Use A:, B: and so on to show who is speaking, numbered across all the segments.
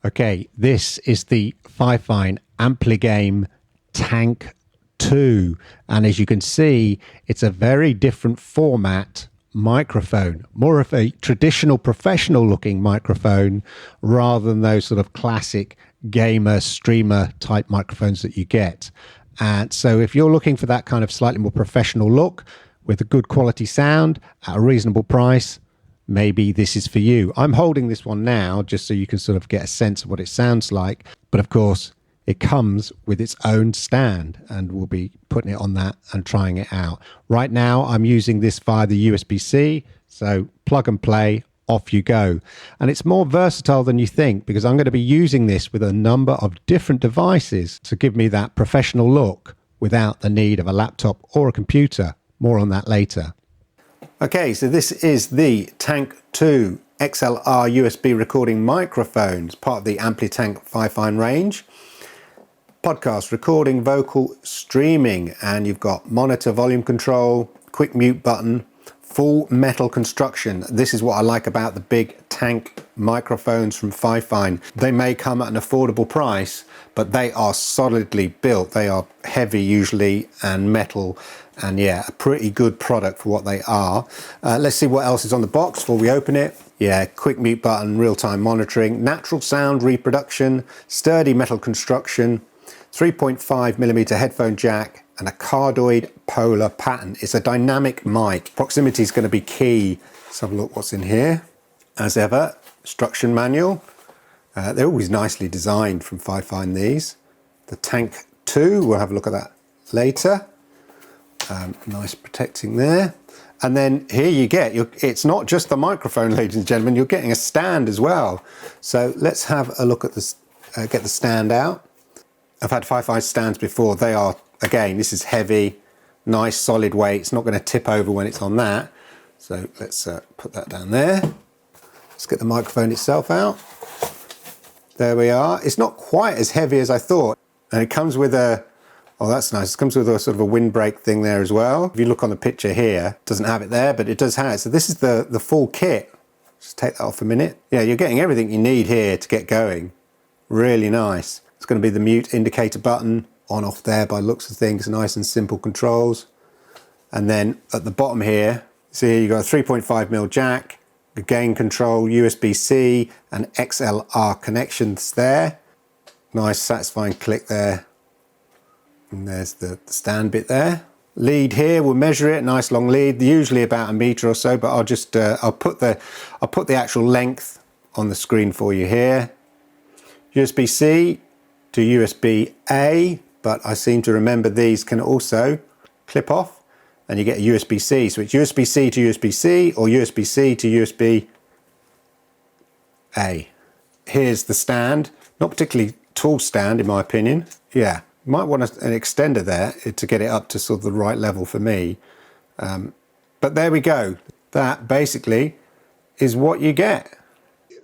A: Okay, this is the FIFINE Tank2, and as you can see, it's a very different format microphone, more of a traditional professional looking microphone rather than those sort of classic gamer streamer type microphones that you get. And so if you're looking for that kind of slightly more professional look with a good quality sound at a reasonable price, maybe this is for you. I'm holding this one now just so you can sort of get a sense of what it sounds like. But of course, it comes with its own stand, and we'll be putting it on that and trying it out. Right now, I'm using this via the USB-C, so plug and play, off you go. And it's more versatile than you think, because I'm going to be using this with a number of different devices to give me that professional look without the need of a laptop or a computer. More on that later. Okay, so this is the Tank2 XLR USB recording microphone. It's part of the Tank FIFINE range. Podcast, recording, vocal, streaming, and you've got monitor volume control, quick mute button, full metal construction. This is what I like about the big Tank microphones from FIFINE. They may come at an affordable price, but they are solidly built. They are heavy usually and metal, and yeah, a pretty good product for what they are. Let's see what else is on the box before we open it. Yeah, quick mute button, real-time monitoring, natural sound reproduction, sturdy metal construction, 3.5mm headphone jack, and a cardioid polar pattern. It's a dynamic mic. Proximity is going to be key. Let's have a look what's in here. As ever, instruction manual. They're always nicely designed from FIFINE, these. The Tank2, we'll have a look at that later. Nice protecting there. And then here you get, it's not just the microphone, ladies and gentlemen, you're getting a stand as well. So let's have a look at this, get the stand out. I've had FIFINE stands before. They are, again, this is heavy, nice solid weight. It's not going to tip over when it's on that. So let's put that down there. Let's get the microphone itself out. There we are. It's not quite as heavy as I thought. And it comes with a, oh, that's nice. It comes with a sort of a windbreak thing there as well. If you look on the picture here, it doesn't have it there, but it does have it. So this is the full kit. Just take that off a minute. Yeah, you're getting everything you need here to get going. Really nice. It's going to be the mute indicator button, on off there by looks of things, nice and simple controls. And then at the bottom here, see you've got a 3.5mm jack, a gain control, USB-C and XLR connections there. Nice satisfying click there. And there's the stand bit there. Lead here, we'll measure it, nice long lead, usually about a meter or so, but I'll just, I'll put the actual length on the screen for you here. USB-C to USB-A, but I seem to remember these can also clip off and you get a USB-C. So it's USB-C to USB-C or USB-C to USB-A. Here's the stand, not particularly tall stand in my opinion. Yeah, you might want an extender there to get it up to sort of the right level for me. But there we go. That basically is what you get.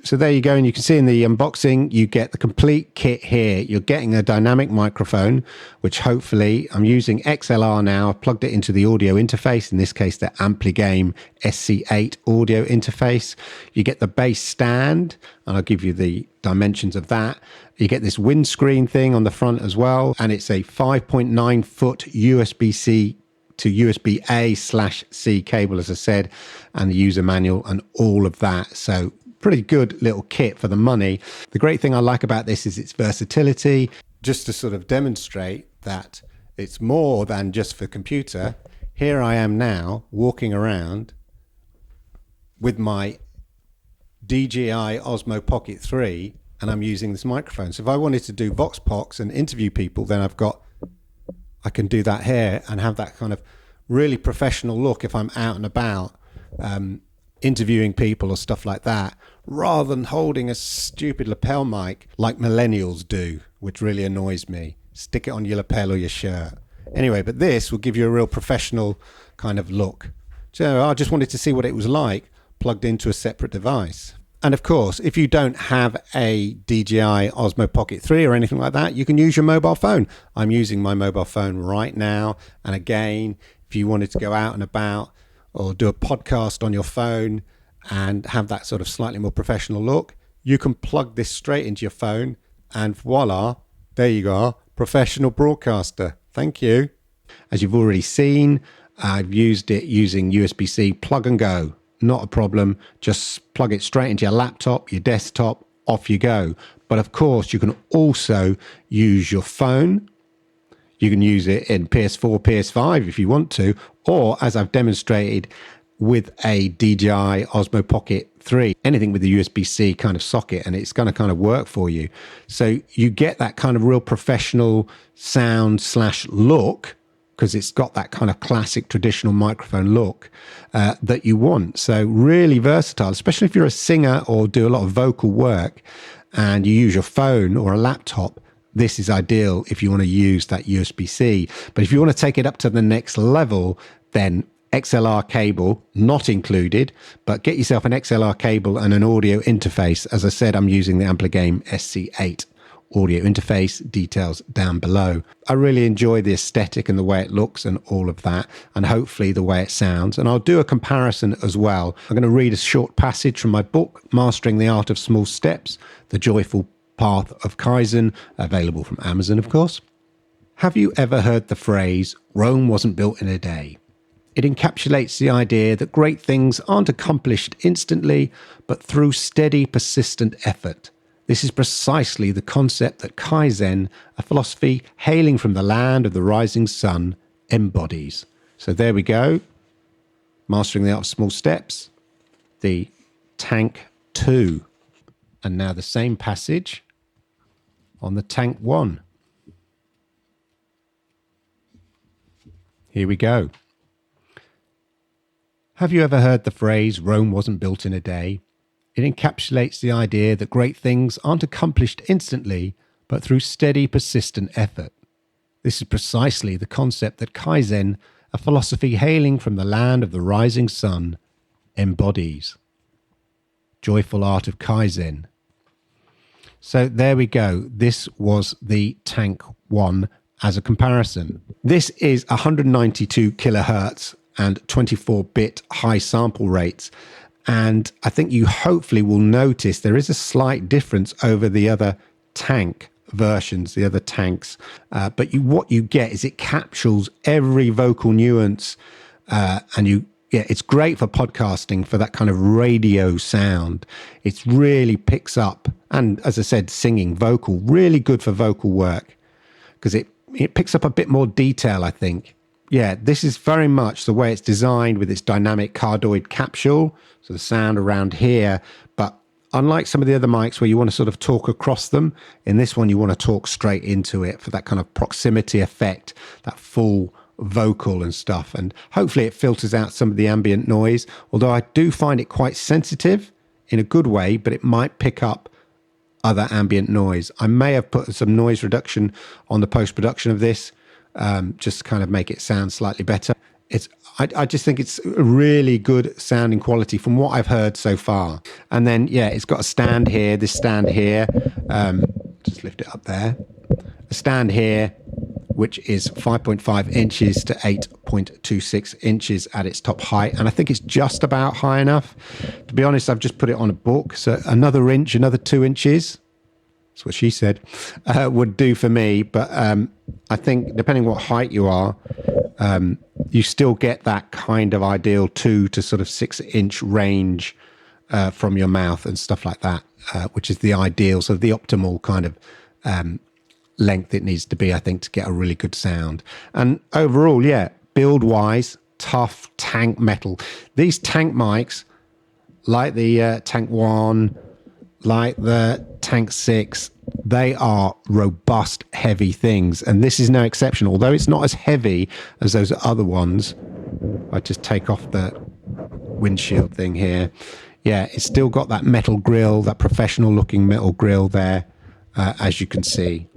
A: So there you go, and you can see in the unboxing, you get the complete kit here. You're getting a dynamic microphone, which hopefully, I'm using XLR now. I've plugged it into the audio interface, in this case, the Ampligame SC8 audio interface. You get the base stand, and I'll give you the dimensions of that. You get this windscreen thing on the front as well, and it's a 5.9 foot USB-C to USB-A/C cable, as I said, and the user manual and all of that. So pretty good little kit for the money. The great thing I like about this is its versatility, just to sort of demonstrate that it's more than just for computer. Here I am now walking around with my DJI Osmo Pocket 3 and I'm using this microphone. So if I wanted to do Vox Pox and interview people, then I can do that here and have that kind of really professional look if I'm out and about interviewing people or stuff like that, rather than holding a stupid lapel mic like millennials do, which really annoys me. Stick it on your lapel or your shirt. Anyway, but this will give you a real professional kind of look. So I just wanted to see what it was like plugged into a separate device. And of course, if you don't have a DJI Osmo Pocket 3 or anything like that, you can use your mobile phone. I'm using my mobile phone right now. And again, if you wanted to go out and about or do a podcast on your phone and have that sort of slightly more professional look, you can plug this straight into your phone and voila, there you go, professional broadcaster. Thank you. As you've already seen, I've used it using USB-C plug and go. Not a problem. Just plug it straight into your laptop, your desktop, off you go. But of course, you can also use your phone. You can use it in PS4, PS5 if you want to, or as I've demonstrated with a DJI Osmo Pocket 3, anything with a USB-C kind of socket, and it's going to kind of work for you. So you get that kind of real professional sound / look, because it's got that kind of classic traditional microphone look that you want. So really versatile, especially if you're a singer or do a lot of vocal work and you use your phone or a laptop. This is ideal if you want to use that USB-C. But if you want to take it up to the next level, then XLR cable, not included, but get yourself an XLR cable and an audio interface. As I said, I'm using the Amplagame SC8 audio interface, details down below. I really enjoy the aesthetic and the way it looks and all of that, and hopefully the way it sounds. And I'll do a comparison as well. I'm going to read a short passage from my book, Mastering the Art of Small Steps, The Joyful Path of Kaizen, available from Amazon, of course. Have you ever heard the phrase, Rome wasn't built in a day? It encapsulates the idea that great things aren't accomplished instantly, but through steady, persistent effort. This is precisely the concept that Kaizen, a philosophy hailing from the land of the rising sun, embodies. So there we go. Mastering the Art of Small Steps, the Tank 2. And now the same passage on the Tank 1. Here we go. Have you ever heard the phrase, Rome wasn't built in a day? It encapsulates the idea that great things aren't accomplished instantly, but through steady, persistent effort. This is precisely the concept that Kaizen, a philosophy hailing from the land of the rising sun, embodies. Joyful Art of Kaizen. So there we go. This was the Tank 1 as a comparison. This is 192 kilohertz and 24-bit high sample rates. And I think you hopefully will notice there is a slight difference over the other tank versions, the other tanks. But what you get is it captures every vocal nuance, and it's great for podcasting, for that kind of radio sound. It really picks up, and as I said, singing, vocal, really good for vocal work because it picks up a bit more detail, I think. Yeah, this is very much the way it's designed with its dynamic cardioid capsule, so the sound around here. But unlike some of the other mics where you want to sort of talk across them, in this one you want to talk straight into it for that kind of proximity effect, that full vocal and stuff. And hopefully it filters out some of the ambient noise, although I do find it quite sensitive in a good way, but it might pick up other ambient noise. I may have put some noise reduction on the post-production of this, just to kind of make it sound slightly better. I just think it's a really good sounding quality from what I've heard so far. And then, yeah, it's got a stand here, this stand here, just lift it up there. A stand here, which is 5.5 inches to 8.26 inches at its top height. And I think it's just about high enough. To be honest, I've just put it on a book. So another inch, another 2 inches, that's what she said, would do for me. But I think depending what height you are, you still get that kind of ideal 2 to sort of 6 inch range from your mouth and stuff like that, which is the ideal, so the optimal kind of length it needs to be, I think, to get a really good sound. And overall, yeah, build wise, tough tank metal. These tank mics, like the Tank 1, like the Tank 6, they are robust, heavy things. And this is no exception, although it's not as heavy as those other ones. I just take off the windshield thing here. Yeah, it's still got that metal grill, that professional looking metal grill there, as you can see.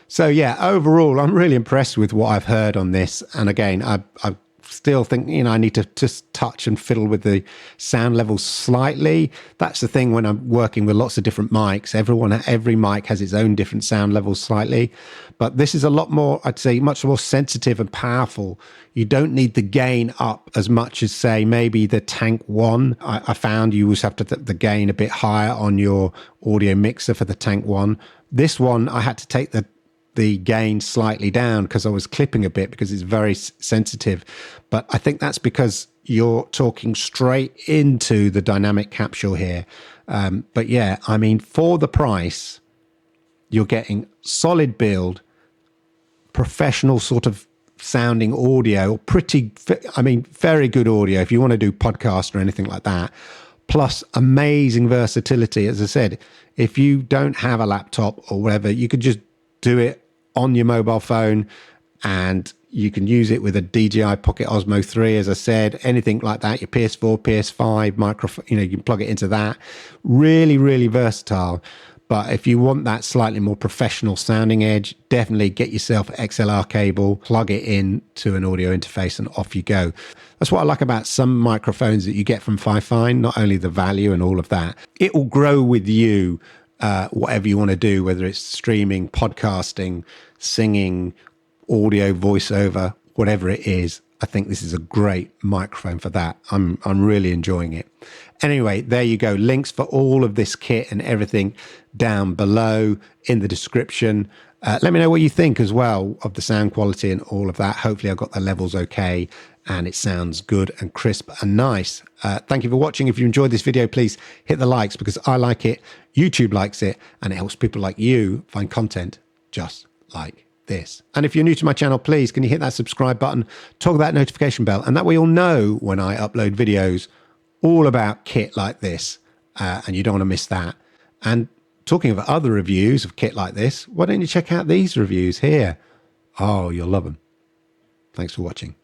A: So yeah, overall, I'm really impressed with what I've heard on this. And again, I've still think, I need to just touch and fiddle with the sound levels slightly. That's the thing when I'm working with lots of different mics. Every mic has its own different sound levels slightly. But this is a lot more, I'd say, much more sensitive and powerful. You don't need the gain up as much as, say, maybe the Tank 1. I found you always have to the gain a bit higher on your audio mixer for the Tank 1. This one, I had to take the gain slightly down because I was clipping a bit because it's very sensitive. But I think that's because you're talking straight into the dynamic capsule here. But yeah, I mean, for the price, you're getting solid build, professional sort of sounding audio, very good audio if you want to do podcast or anything like that, plus amazing versatility. As I said, if you don't have a laptop or whatever, you could just do it on your mobile phone, and you can use it with a DJI Pocket Osmo 3, as I said, anything like that, your PS4, PS5 microphone, you can plug it into that. Really, really versatile. But if you want that slightly more professional sounding edge, definitely get yourself an XLR cable, plug it in to an audio interface, and off you go. That's what I like about some microphones that you get from FIFINE, not only the value and all of that. It will grow with you, whatever you want to do, whether it's streaming, podcasting, singing, audio, voiceover, whatever it is. I think this is a great microphone for that. I'm really enjoying it. Anyway, there you go. Links for all of this kit and everything down below in the description. Let me know what you think as well of the sound quality and all of that. Hopefully I got the levels okay and it sounds good and crisp and nice. Thank you for watching. If you enjoyed this video, please hit the likes because I like it, YouTube likes it, and it helps people like you find content just like this. And if you're new to my channel, please, can you hit that subscribe button, toggle that notification bell, and that way you'll know when I upload videos all about kit like this, and you don't want to miss that. And talking of other reviews of kit like this, why don't you check out these reviews here? Oh, you'll love them. Thanks for watching.